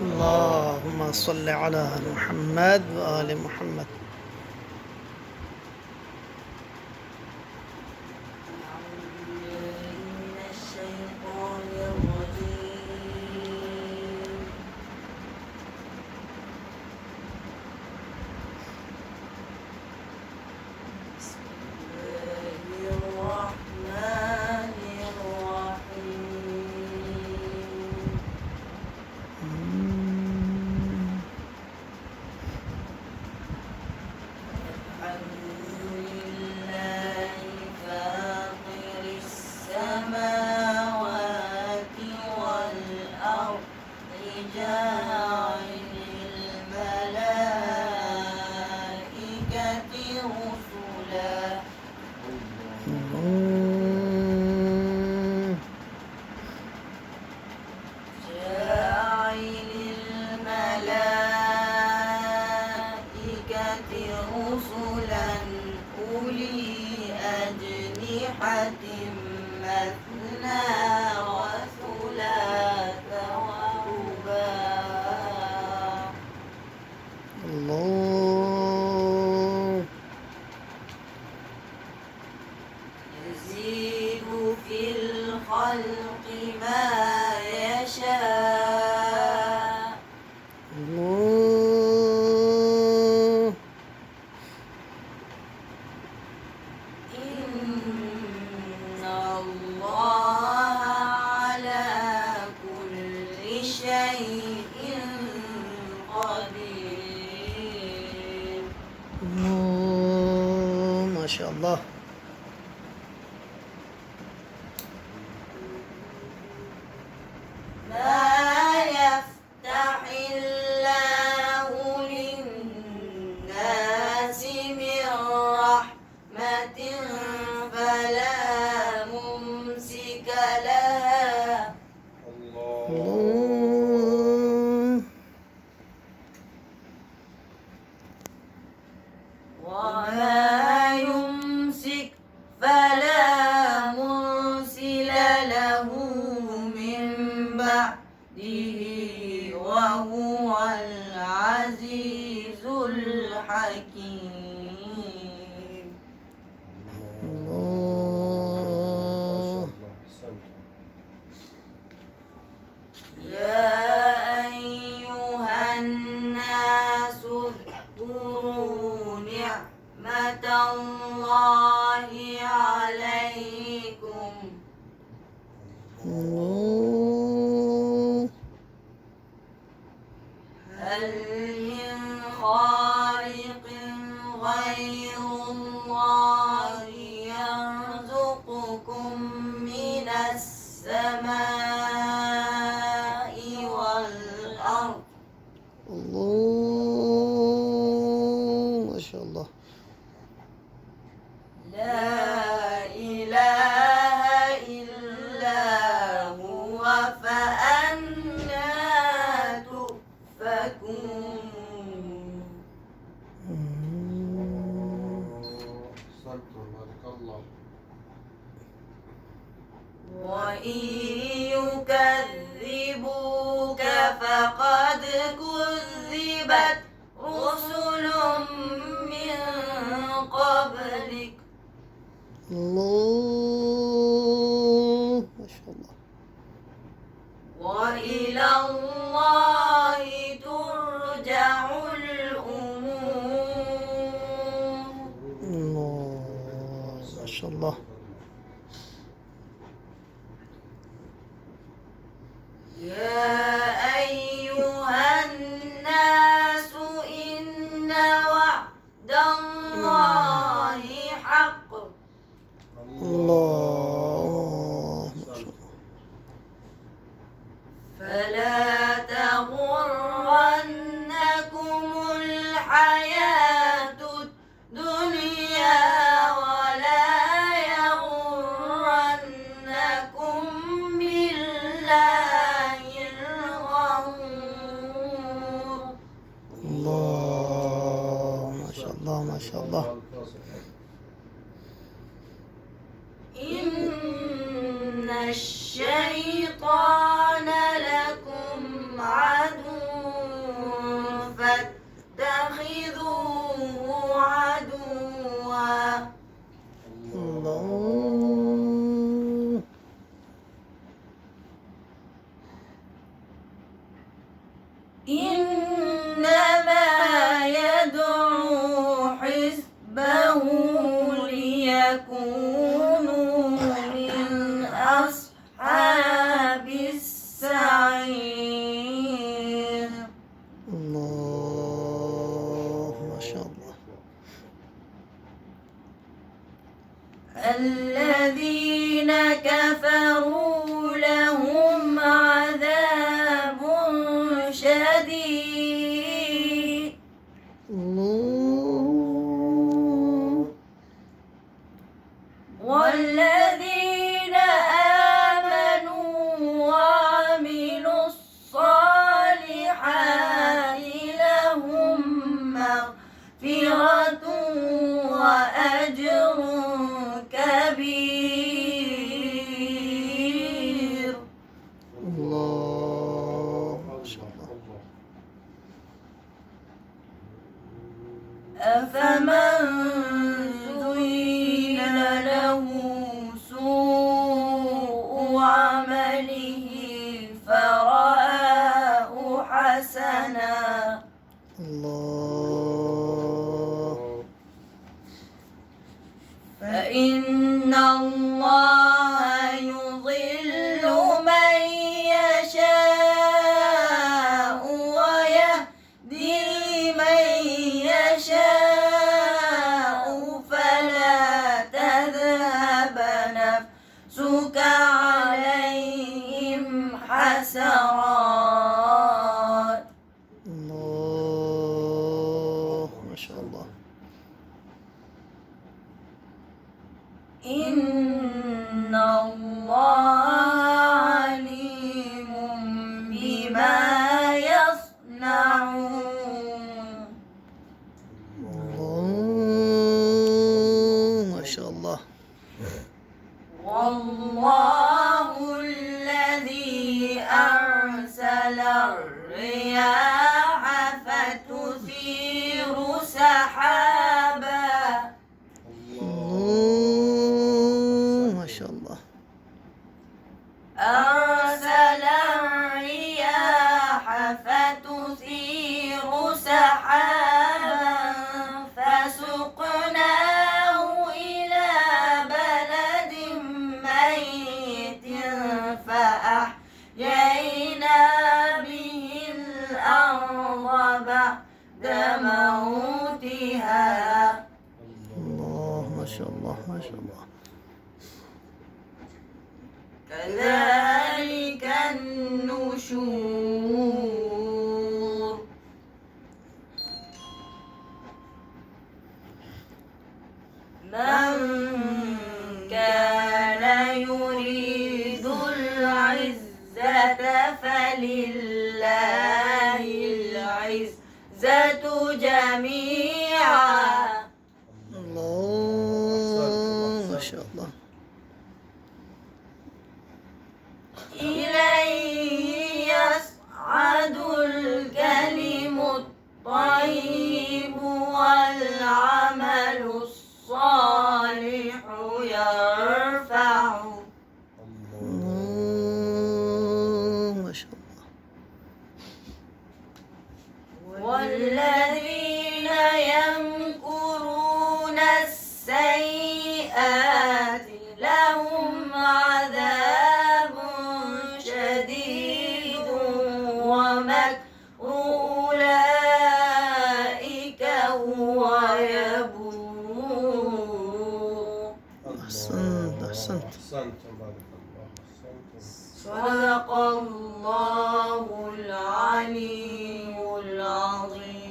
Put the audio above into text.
اللهم صل على محمد وآل محمد. رسلا أولي أجنحة مثنى وثلاث ورباع. الله. يزيد في الخلق ما يشاء. ما شاء الله. ما يفتح الله للناس من رحمة فلا ممسك لها. وما يمسك فلا مرسل له من بعده وهو العزيز الحكيم. يا أيها الناس اذكروا نعمة الله عليكم. هل من خالق غير الله يرزقكم من السماء والأرض؟ الله ما شاء الله. لا إله إلا هو فأنى تؤفكون. وإن يكذبوك فقد كذبت رسل من قبلك. الله ما شاء الله. وإلى الله ترجع الأمور. الله ما شاء الله. يا أيها الناس إن وعد الله حق. الله ما شاء الله. فلا تغرنكم الحياة الدنيا ولا يغرنكم بالله الغرور. الله ما شاء الله ما شاء الله. إن الشيطان لكم عدو إنما يدعو حزبه ليكونوا من أصحاب السعير. الله ما شاء الله. الذين كفروا لهم عذاب شديد. الله. والذين آمنوا وعملوا الصالحات لهم مغفرة وأجر كبير. الله ما شاء الله. أفمن زين له سوء عمله فرآه حسنا الله. فإن الله يضل من يشاء ويهدي من يشاء فلا تذهب نفسك عليهم حسرات. الله ما شاء الله. إن الله عليم بما يصنعون. الله ما شاء الله. والله الذي أرسل الرياح فتثير سحابا. ما شاء الله. أرسل الرياح فتثير سحابا فسقناه إلى بلد ميت فأحيينا به الأرض بعد موتها. الله ما شاء الله ما شاء الله. كذلك النشور. من كان يريد العزة فلله العزة جميعا. الله ما شاء الله. إليه يصعد الكلم الطيب والعمل الصالح يرفعه. ما شاء الله. والذين يمكرون السيئات لهم عذاب شديد ومكر أولئك هو يبور. أحسنت أحسنت. أحسنت بارك الله. أحسنت. صدق الله العلي العظيم.